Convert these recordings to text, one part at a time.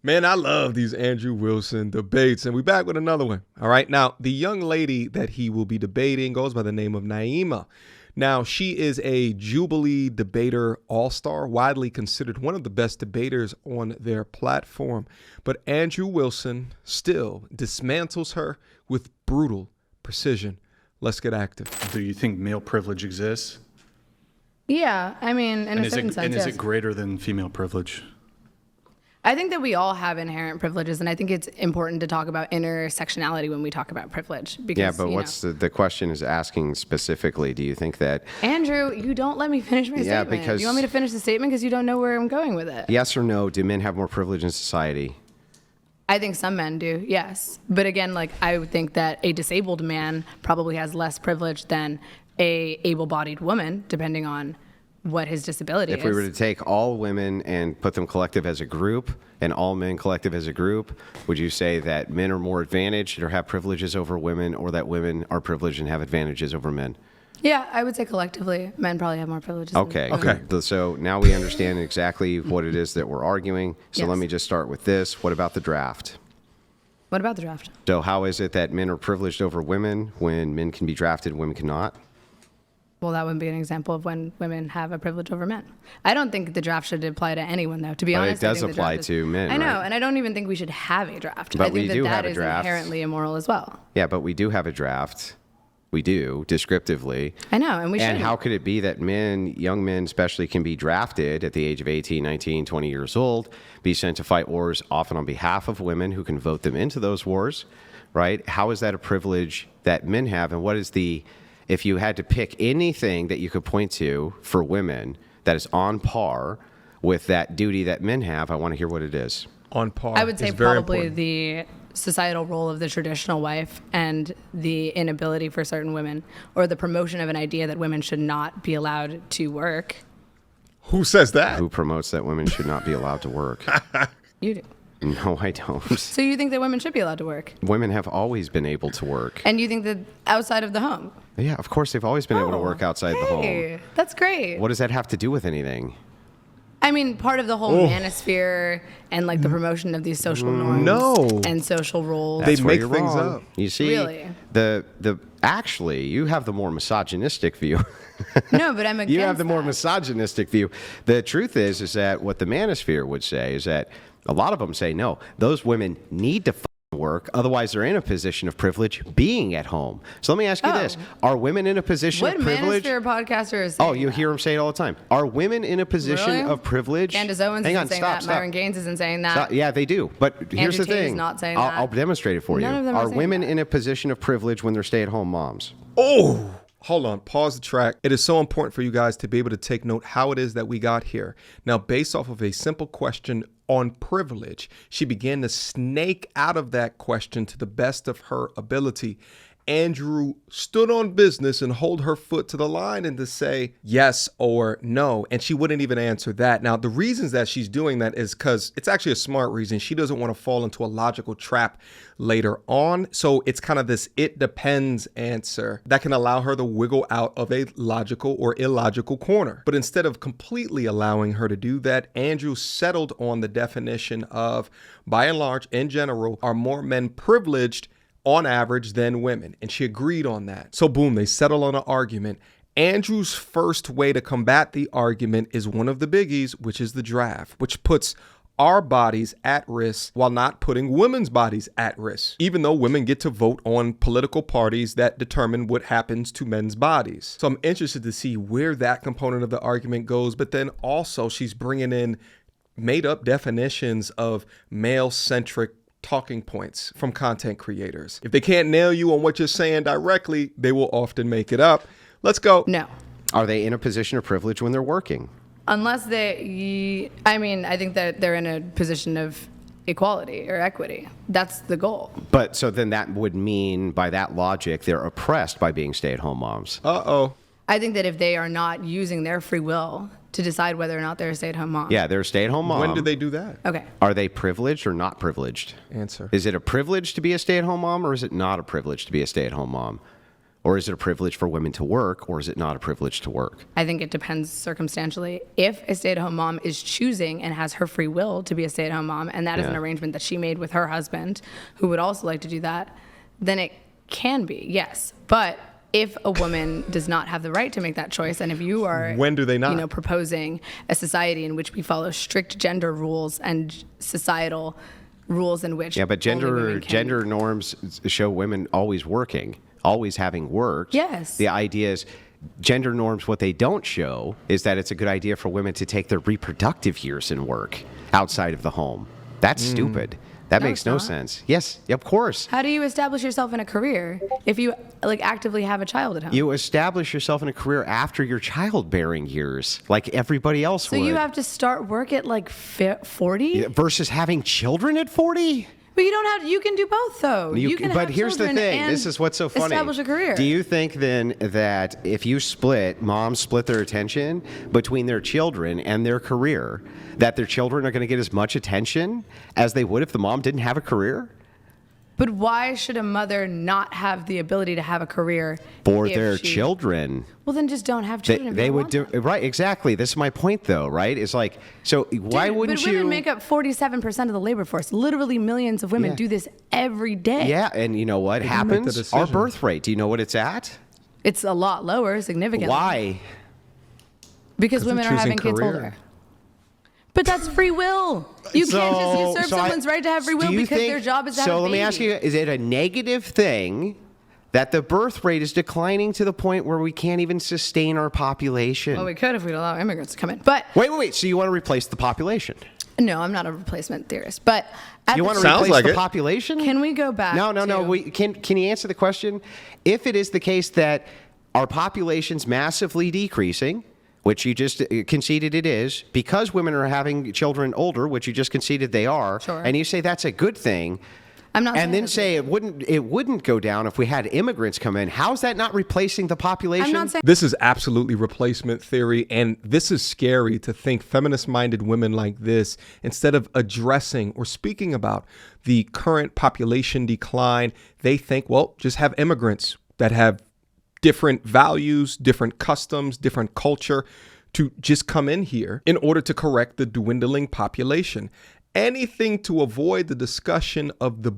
Man, I love these Andrew Wilson debates, and we're back with another one. All right, now, the young lady that he will be debating goes by the name of Naima. Now, she is a Jubilee debater all-star, widely considered one of the best debaters on their platform. But Andrew Wilson still dismantles her with brutal precision. Let's get active. Do you think male privilege exists? Yeah, I mean, in a certain sense, and is yes. it greater than female privilege? I think that we all have inherent privileges, and I think it's important to talk about intersectionality when we talk about privilege. Because, yeah, but what's the question is asking specifically? Do you think that... Andrew, you don't let me finish my statement. Because... You want me to finish the statement because you don't know where I'm going with it? Yes or no, do men have more privilege in society? I think some men do, yes. But again, like, I would think that a disabled man probably has less privilege than a able-bodied woman, depending on what his disability is. If we were to take all women and put them collective as a group and all men collective as a group, would you say that men are more advantaged or have privileges over women, or that women are privileged and have advantages over men? Yeah, I would say collectively, men probably have more privileges. Okay. So now we understand exactly what it is that we're arguing. So let me just start with this. What about the draft? What about the draft? So how is it that men are privileged over women when men can be drafted and women cannot? Well, that would be an example of when women have a privilege over men. I don't think the draft should apply to anyone, though. To be honest, it does apply to men. I know, right? And I don't even think we should have a draft. But I think we do have a that draft. is inherently immoral as well. Yeah, but we do have a draft. We do, descriptively. I know, and we should. And how could it be that men, young men especially, can be drafted at the age of 18, 19, 20 years old, be sent to fight wars often on behalf of women who can vote them into those wars, right? How is that a privilege that men have, and what is the... If you had to pick anything that you could point to for women that is on par with that duty that men have, I want to hear what it is. On par. I would say is very probably important. the societal role of the traditional wife and the inability for certain women, or the promotion of an idea that women should not be allowed to work. Who says that? Who promotes that women should not be allowed to work? You do. No, I don't. So you think that women should be allowed to work? Women have always been able to work. And you think that outside of the home? Yeah, of course they've always been able to work outside the home. That's great. What does that have to do with anything? I mean, part of the whole manosphere and like the promotion of these social norms and social roles. They That's where make you're things wrong. up. You see, Really? Actually, you have the more misogynistic view. No, but I'm against You have the more that. misogynistic view. The truth is that what the manosphere would say is that a lot of them say, no, those women need to work, otherwise they're in a position of privilege being at home. So let me ask you this. Are women in a position of privilege? What manosphere podcaster is saying you hear them say it all the time. Are women in a position Really? of privilege? Candace Owens Hang isn't on, saying stop, that. Myron Gaines isn't saying that. Stop. Yeah, they do. But here's Andrew the Tate is thing. not saying I'll that. demonstrate it for None you. of them are Are saying women that. in a position of privilege when they're stay-at-home moms? Oh, hold on. Pause the track. It is so important for you guys to be able to take note how it is that we got here. Now, based off of a simple question on privilege, she began to snake out of that question to the best of her ability. Andrew stood on business and hold her foot to the line and to say yes or no. And she wouldn't even answer that. Now, the reasons that she's doing that is because it's actually a smart reason. She doesn't want to fall into a logical trap later on. So it's kind of this it depends answer that can allow her to wiggle out of a logical or illogical corner. But instead of completely allowing her to do that, Andrew settled on the definition of, by and large, in general, are more men privileged on average than women, and she agreed on that. So boom, they settle on an argument. Andrew's first way to combat the argument is one of the biggies, which is the draft, which puts our bodies at risk while not putting women's bodies at risk, even though women get to vote on political parties that determine what happens to men's bodies. So I'm interested to see where that component of the argument goes, but then also she's bringing in made up definitions of male-centric talking points from content creators. If they can't nail you on what you're saying directly, they will often make it up. Let's go. No. Are they in a position of privilege when they're working? Unless I think that they're in a position of equality or equity. That's the goal. But so then that would mean, by that logic, they're oppressed by being stay-at-home moms. Uh-oh. I think that if they are not using their free will to decide whether or not they're a stay-at-home mom. Yeah, they're a stay-at-home mom. When do they do that? Okay. Are they privileged or not privileged? Answer. Is it a privilege to be a stay-at-home mom, or is it not a privilege to be a stay-at-home mom? Or is it a privilege for women to work, or is it not a privilege to work? I think it depends circumstantially. If a stay-at-home mom is choosing and has her free will to be a stay-at-home mom, and that is an arrangement that she made with her husband, who would also like to do that, then it can be, yes. But if a woman does not have the right to make that choice, and if you are, when do they not? Proposing a society in which we follow strict gender rules and societal rules in which but only women can- gender norms show women always working, always having worked. Yes. The idea is gender norms, what they don't show is that it's a good idea for women to take their reproductive years and work outside of the home. That's stupid. That makes it's no not. sense. Yes, of course. How do you establish yourself in a career if you actively have a child at home? You establish yourself in a career after your childbearing years, like everybody else So would. you have to start work at 40? Versus having children at 40? But you don't have. You can do both, though. You can but have here's the children thing. and This is what's so funny. Establish a career. Do you think then that if moms split their attention between their children and their career, that their children are going to get as much attention as they would if the mom didn't have a career? But why should a mother not have the ability to have a career For if their she- children. Well, then just don't have children. if you They don't would want do them. right, exactly. This is my point though, right? It's like, so why Dude, wouldn't but you women make up 47% of the labor force. Literally millions of women Yeah. do this every day. Yeah, and you know what can make the happens? Our decision. birth rate. Do you know what it's at? It's a lot lower, significantly. Why? Because they're women are choosing having kids career. older. But that's free will. You can't just usurp someone's right to have free will do you because think- their job is to have a So let me baby. ask you, is it a negative thing that the birth rate is declining to the point where we can't even sustain our population? Well, we could if we'd allow immigrants to come in. But Wait. So you want to replace the population? no, I'm not a replacement theorist. But at You the want to Sounds replace like the it. population? Can we go back No. to- Can you answer the question? If it is the case that our population's massively decreasing, which you just conceded it is, because women are having children older, which you just conceded they are, Sure. and you say that's a good thing, I'm not saying and then that's- say it wouldn't go down if we had immigrants come in. How's that not replacing the population? I'm not saying This is absolutely replacement theory, and this is scary to think feminist-minded women like this, instead of addressing or speaking about the current population decline, they think, well, just have immigrants that have different values, different customs, different culture to just come in here in order to correct the dwindling population. Anything to avoid the discussion of the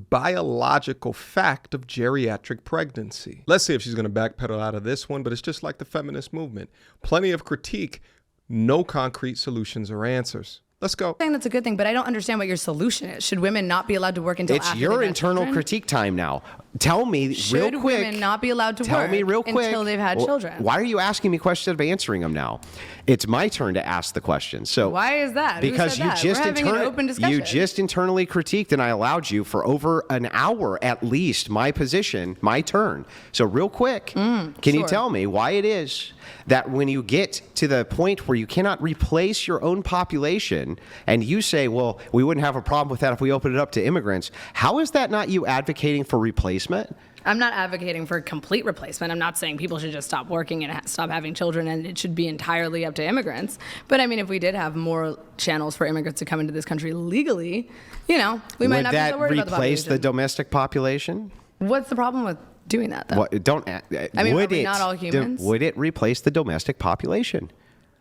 biological fact of geriatric pregnancy. Let's see if she's going to backpedal out of this one, but it's just like the feminist movement. Plenty of critique, no concrete solutions or answers. Let's go. saying that's a good thing, but I don't understand what your solution is. Should women not be allowed to work until It's after your they've had internal children? critique time now. Tell me Should real quick. women not be allowed to Tell work me real quick until they've had Well, children? Why are you asking me questions of answering them now? It's my turn to ask the question. So Why is that? Who Because said you that? just We're having an open discussion. you just internally critiqued, and I allowed you for over an hour at least my position, my turn. So real quick, can you sure. tell me why it is that when you get to the point where you cannot replace your own population, and you say, well, we wouldn't have a problem with that if we opened it up to immigrants, how is that not you advocating for replacement? I'm not advocating for complete replacement. I'm not saying people should just stop working and stop having children and it should be entirely up to immigrants. But I mean, if we did have more channels for immigrants to come into this country legally, we might Would not be that so worried about the replace the population. domestic population? What's the problem with doing that, though? What, don't. I mean, would are we it, not all humans? Would it replace the domestic population?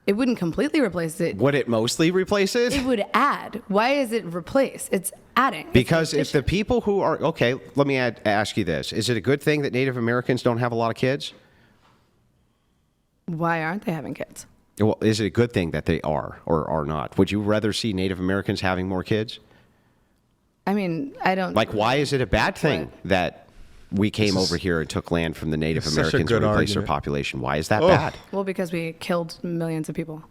It wouldn't completely replace it. Would it mostly replace it? It would add. Why is it replace? It's adding. It's Because if the addition. people who are okay, let me ask you this: is it a good thing that Native Americans don't have a lot of kids? Why aren't they having kids? Well, is it a good thing that they are or are not? Would you rather see Native Americans having more kids? I mean, I don't. Like, why is it a bad thing What? that we came over here and took land from the Native It's such a Americans good and replaced their argument. population? Why is that Oh. bad? Well, because we killed millions of people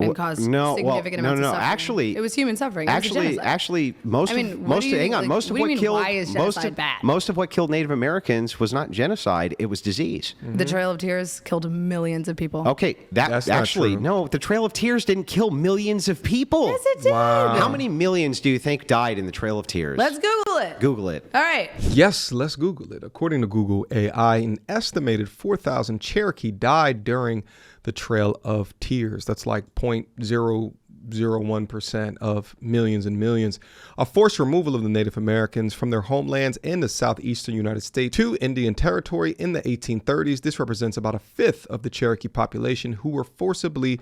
and Well, caused no, well, significant amounts no, of no. suffering. Actually, it was human suffering. It was a genocide. Actually, most I mean, of what most do you- hang on, like, most of what do you what mean, killed why is most genocide of bad? most of what killed Native Americans was not genocide; it was disease. The Trail of Tears killed millions of people. Okay, That's not actually true. no. The Trail of Tears didn't kill millions of people. Yes, it did. How many millions do you think died in the Trail of Tears? Let's Google it. Google it. All right. Yes, let's Google it. According to Google AI, an estimated 4,000 Cherokee died during the Trail of Tears. That's like 0.01% of millions and millions. A forced removal of the Native Americans from their homelands in the southeastern United States to Indian Territory in the 1830s. This represents about a fifth of the Cherokee population who were forcibly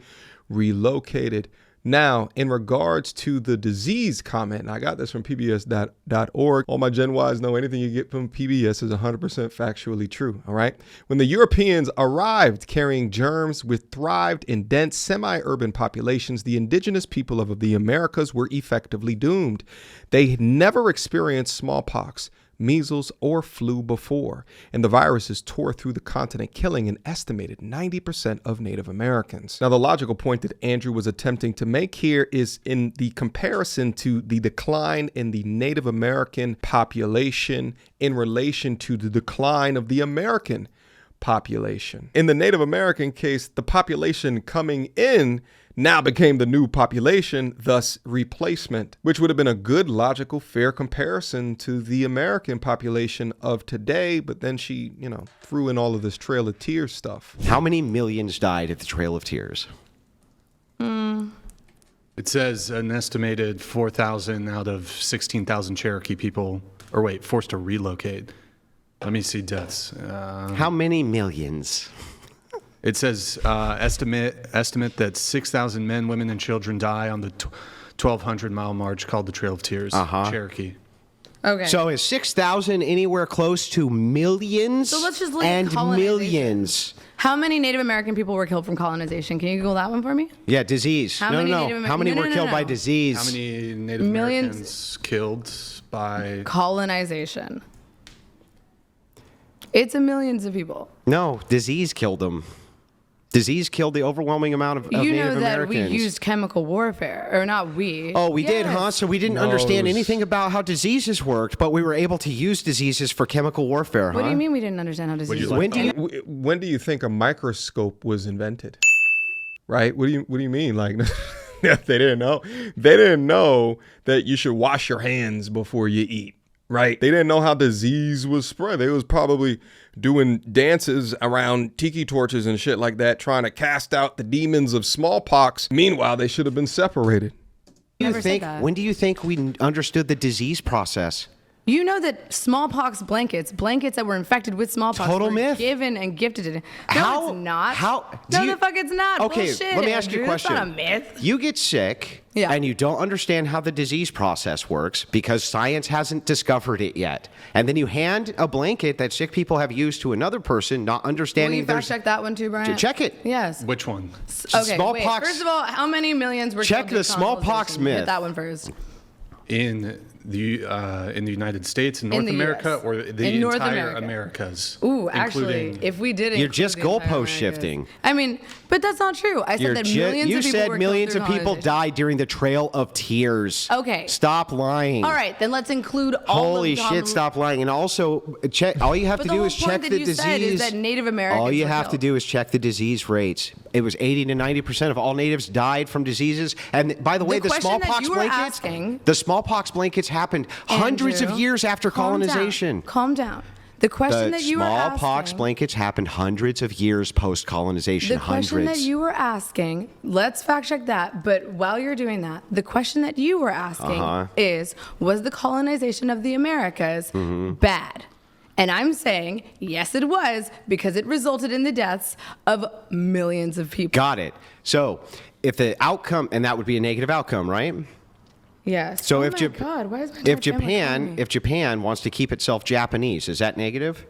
relocated. Now, in regards to the disease comment, and I got this from pbs.org. All my Gen Ys know anything you get from PBS is 100% factually true, all right? When the Europeans arrived carrying germs which thrived in dense semi-urban populations, the indigenous people of the Americas were effectively doomed. They never experienced smallpox, measles, or flu before, and the viruses tore through the continent, killing an estimated 90% of Native Americans. Now, the logical point that Andrew was attempting to make here is in the comparison to the decline in the Native American population in relation to the decline of the American population. In the Native American case, the population coming in now became the new population, thus replacement, which would have been a good, logical, fair comparison to the American population of today. But then she, threw in all of this Trail of Tears stuff. How many millions died at the Trail of Tears? It says an estimated 4,000 out of 16,000 Cherokee people, forced to relocate. Let me see deaths. How many millions? It says estimate that 6,000 men, women, and children die on the 1,200-mile march called the Trail of Tears, Cherokee. Okay. So is 6,000 anywhere close to millions? So let's just look and at colonization. Millions. How many Native American people were killed from colonization? Can you Google that one for me? Yeah, disease. How many How many were killed by disease? How many Native Americans killed by colonization? It's millions of people. No, disease killed them. Disease killed the overwhelming amount of Native Americans. You know that we used chemical warfare, or not we. Oh, we did, huh? So we didn't understand anything about how diseases worked, but we were able to use diseases for chemical warfare, huh? What do you mean we didn't understand how diseases work? When do you think a microscope was invented? Right? What do you mean? Like, they didn't know. They didn't know that you should wash your hands before you eat. Right. They didn't know how disease was spread. They was probably doing dances around tiki torches and shit like that, trying to cast out the demons of smallpox. Meanwhile, they should have been separated. When do you think we understood the disease process? You know that smallpox blankets that were infected with smallpox were myth. Given and gifted to. How? It's not. How? The fuck it's not. Okay, Bullshit, let me ask you a Andrew. question. That's not a myth. You get sick, and you don't understand how the disease process works because science hasn't discovered it yet. And then you hand a blanket that sick people have used to another person, not understanding. Will you fact check that one too, Brian? Check it. Yes. Which one? Okay, smallpox. wait. First of all, how many millions were Check killed the smallpox colonization? myth. Hit that one first. In the United States, in North the America, US. or the In North entire America. Americas? Ooh, actually, if we did, You're just goalpost shifting. I mean, but that's not true. I said that millions You of people said were millions killed of through people colonization. died during the Trail of Tears. Okay. Stop lying. All right, then let's include all Holy of the shit, stop lying. And also, check. All you have But to the do whole is point check that the you disease. said is that Native Americans all you were have to killed. do is check the disease rates. It was 80 to 90% of all natives died from diseases. And by the way, the question that smallpox you were blankets, asking- the smallpox blankets happened hundreds of Andrew, years after calm down. colonization. Calm down. The question The that you were smallpox asking. blankets happened hundreds of years post colonization. The question that you were asking, let's fact check that. But while you're doing that, the question that you were asking is, was the colonization of the Americas bad? And I'm saying, yes, it was, because it resulted in the deaths of millions of people. Got it. So if the outcome, and that would be a negative outcome, right? Yes. So oh if my Jap- God, why is my if entire family calling me? Japan wants to keep itself Japanese, is that negative?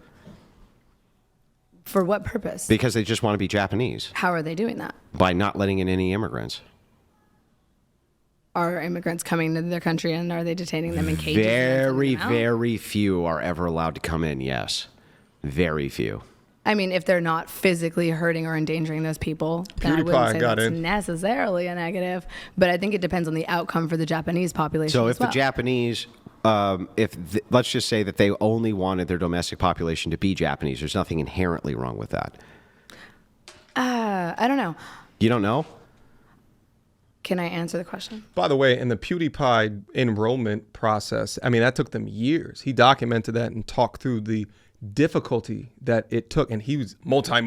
For what purpose? Because they just want to be Japanese How are they doing that? by not letting in any immigrants. Are immigrants coming into their country and are they detaining them in cages? and Very, sending them out? very few are ever allowed to come in. Yes, very few. I mean, if they're not physically hurting or endangering those people, then I wouldn't PewDiePie say got that's in. necessarily a negative. But I think it depends on the outcome for the Japanese population. So as if the well. Japanese, let's just say that they only wanted their domestic population to be Japanese, there's nothing inherently wrong with that. I don't know. You don't know? Can I answer the question? By the way, in the PewDiePie enrollment process, I mean, that took them years. He documented that and talked through the difficulty that it took, and he was multi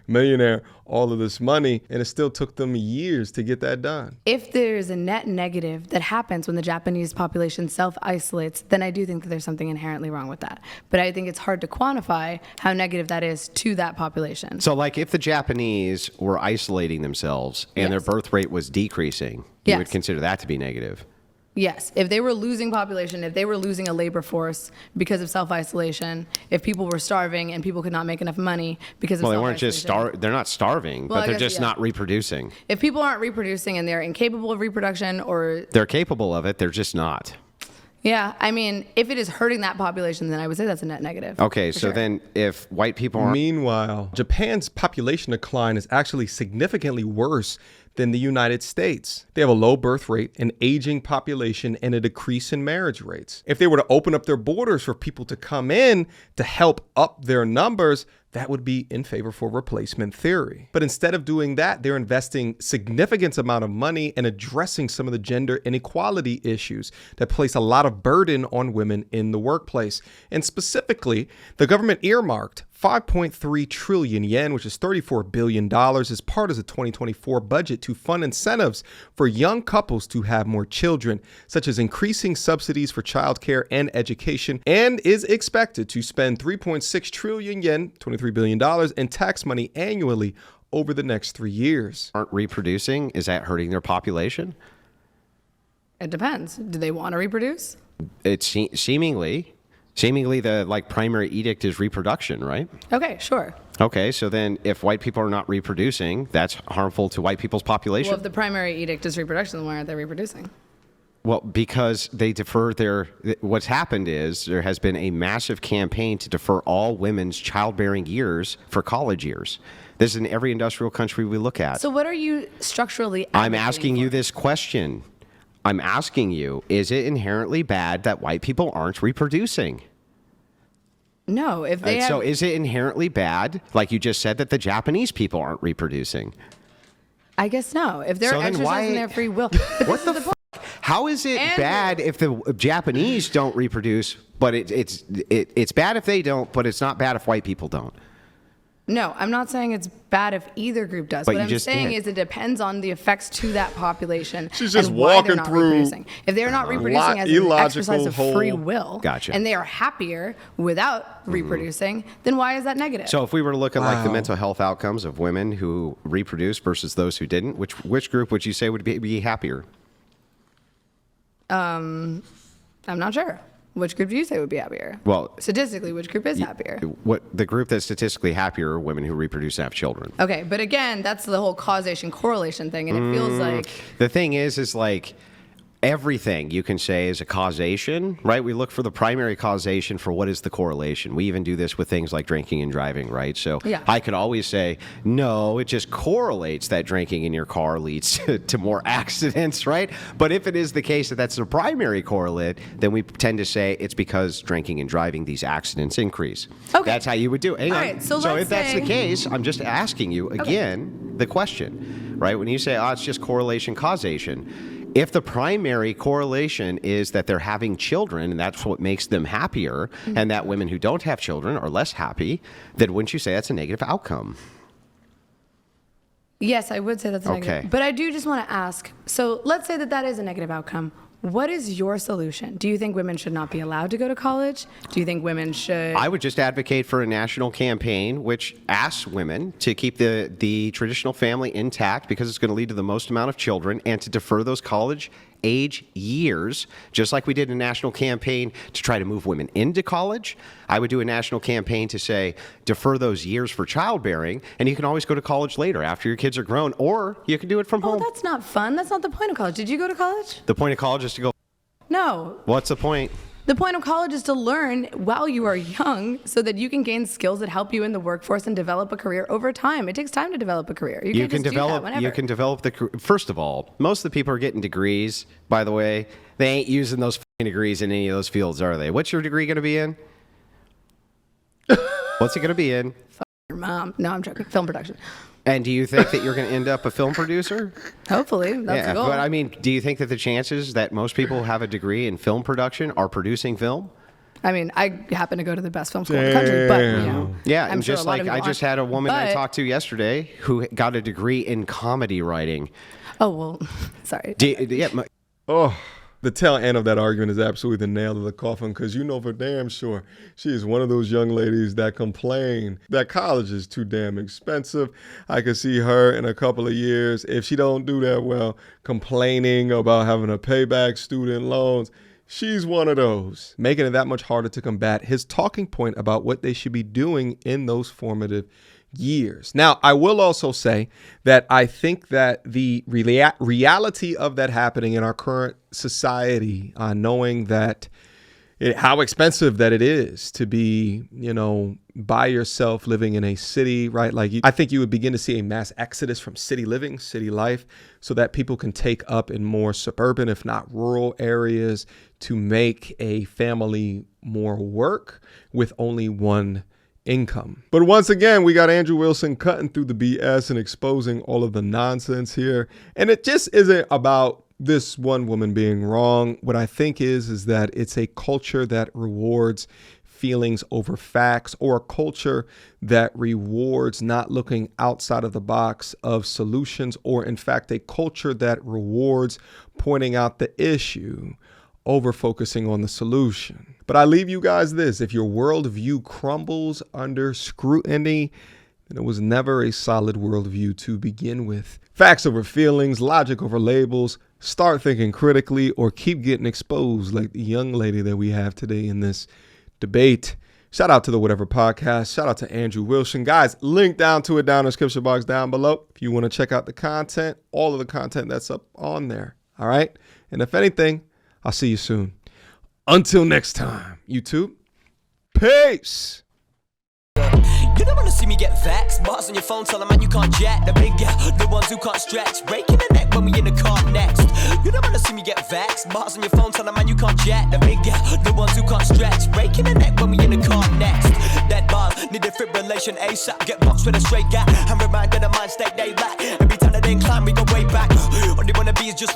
millionaire, all of this money, and it still took them years to get that done. If there's a net negative that happens when the Japanese population self-isolates, then I do think that there's something inherently wrong with that. But I think it's hard to quantify how negative that is to that population. So, like, if the Japanese were isolating themselves and their birth rate was decreasing, you would consider that to be negative. Yes, if they were losing population, if they were losing a labor force because of self-isolation, if people were starving and people could not make enough money because of self-isolation. Well, they weren't just they're not starving, but they're just not reproducing. If people aren't reproducing and they're incapable of reproduction, or they're capable of it, they're just not. Yeah, I mean, if it is hurting that population, then I would say that's a net negative. Okay, so then if white people aren't... Meanwhile, Japan's population decline is actually significantly worse than the United States. They have a low birth rate, an aging population, and a decrease in marriage rates. If they were to open up their borders for people to come in to help up their numbers, that would be in favor for replacement theory. But instead of doing that, they're investing significant amount of money and addressing some of the gender inequality issues that place a lot of burden on women in the workplace. And specifically, the government earmarked 5.3 trillion yen, which is $34 billion, as part of the 2024 budget to fund incentives for young couples to have more children, such as increasing subsidies for childcare and education, and is expected to spend 3.6 trillion yen, $23 billion, in tax money annually over the next 3 years. Aren't reproducing? Is that hurting their population? It depends. Do they want to reproduce? It's seemingly the primary edict is reproduction, right? Okay, sure. Okay, so then if white people are not reproducing, that's harmful to white people's population? Well, if the primary edict is reproduction, then why aren't they reproducing? Well, because they defer what's happened is there has been a massive campaign to defer all women's childbearing years for college years. This is in every industrial country we look at. So what are you structurally I'm asking you this question. I'm asking you, is it inherently bad that white people aren't reproducing? No, if they So is it inherently bad, like you just said, that the Japanese people aren't reproducing? I guess no. If they're exercising their free will. What the fuck? How is it bad if the Japanese don't reproduce, but it's bad if they don't, but it's not bad if white people don't? No, I'm not saying it's bad if either group does. What I'm saying is it depends on the effects to that population. She's just and why walking they're not through reproducing. If they're not reproducing as an exercise of free will, and they are happier without reproducing, then why is that negative? So if we were to look at like the mental health outcomes of women who reproduce versus those who didn't, which group would you say would be happier? I'm not sure. Which group do you say would be happier? Well, statistically, which group is happier? The group that's statistically happier are women who reproduce and have children. Okay, but again, that's the whole causation correlation thing, and it feels like the thing is like everything you can say is a causation, right? We look for the primary causation for what is the correlation. We even do this with things like drinking and driving, right? So I could always say, no, it just correlates that drinking in your car leads to more accidents, right? But if it is the case that that's the primary correlate, then we tend to say it's because drinking and driving, these accidents increase. Okay. That's how you would do it. Hang on. Right, so if that's the case, I'm just asking you again the question, right? When you say, it's just correlation, causation. If the primary correlation is that they're having children and that's what makes them happier, and that women who don't have children are less happy, then wouldn't you say that's a negative outcome? Yes, I would say that's a negative. But I do just want to ask, so let's say that is a negative outcome. What is your solution? Do you think women should not be allowed to go to college? Do you think women should? I would just advocate for a national campaign which asks women to keep the traditional family intact because it's going to lead to the most amount of children, and to defer those college age years, just like we did a national campaign to try to move women into college. I would do a national campaign to say, defer those years for childbearing, and you can always go to college later after your kids are grown, or you can do it from home. Oh, that's not fun. That's not the point of college. Did you go to college? The point of college is to go. No. What's the point? The point of college is to learn while you are young so that you can gain skills that help you in the workforce and develop a career over time. It takes time to develop a career. You can develop First of all, most of the people are getting degrees, by the way. They ain't using those degrees in any of those fields, are they? What's your degree going to be in? What's it going to be in? Your mom. No, I'm joking. Film production. And do you think that you're going to end up a film producer? Hopefully, that's the goal. But do you think that the chances that most people who have a degree in film production are producing film? I mean, I happen to go to the best film school in the country, but you know, Yeah, I'm and sure just a lot like of people I just aren't. had a woman I But- talked to yesterday who got a degree in comedy writing. Oh well, sorry. Oh, the tail end of that argument is absolutely the nail of the coffin, because you know for damn sure she is one of those young ladies that complain that college is too damn expensive. I could see her in a couple of years, if she don't do that well, complaining about having to pay back student loans. She's one of those, making it that much harder to combat his talking point about what they should be doing in those formative years. Now, I will also say that I think that the reality of that happening in our current society, knowing that how expensive that it is to be, you know, by yourself living in a city, right? Like, I think you would begin to see a mass exodus from city living, city life, so that people can take up in more suburban, if not rural areas, to make a family more work with only one income. But once again, we got Andrew Wilson cutting through the BS and exposing all of the nonsense here. And it just isn't about this one woman being wrong. What I think is that it's a culture that rewards feelings over facts, or a culture that rewards not looking outside of the box of solutions, or in fact, a culture that rewards pointing out the issue over focusing on the solution. But I leave you guys this: if your worldview crumbles under scrutiny, then it was never a solid worldview to begin with. Facts over feelings, logic over labels. Start thinking critically, or keep getting exposed like the young lady that we have today in this debate. Shout out to the Whatever Podcast. Shout out to Andrew Wilson. Guys, link down to it down in the description box down below if you want to check out the content, all of the content that's up on there. All right. And if anything, I'll see you soon. Until next time, YouTube. Peace. You don't wanna see me get vexed. Bars on your phone, tell a man you can't jet. The big the ones who can't stretch. Breaking the neck when we in the car next. You don't wanna see me get vexed. Bars on your phone, tell a man you can't jet. The big the ones who can't stretch. Breaking the neck when we in the car next. Dead bars, need defibrillation ASAP. Get boxed with a straight gap. And reminded of mind state they lack. Every time that they incline, we go way back. All they wanna be is just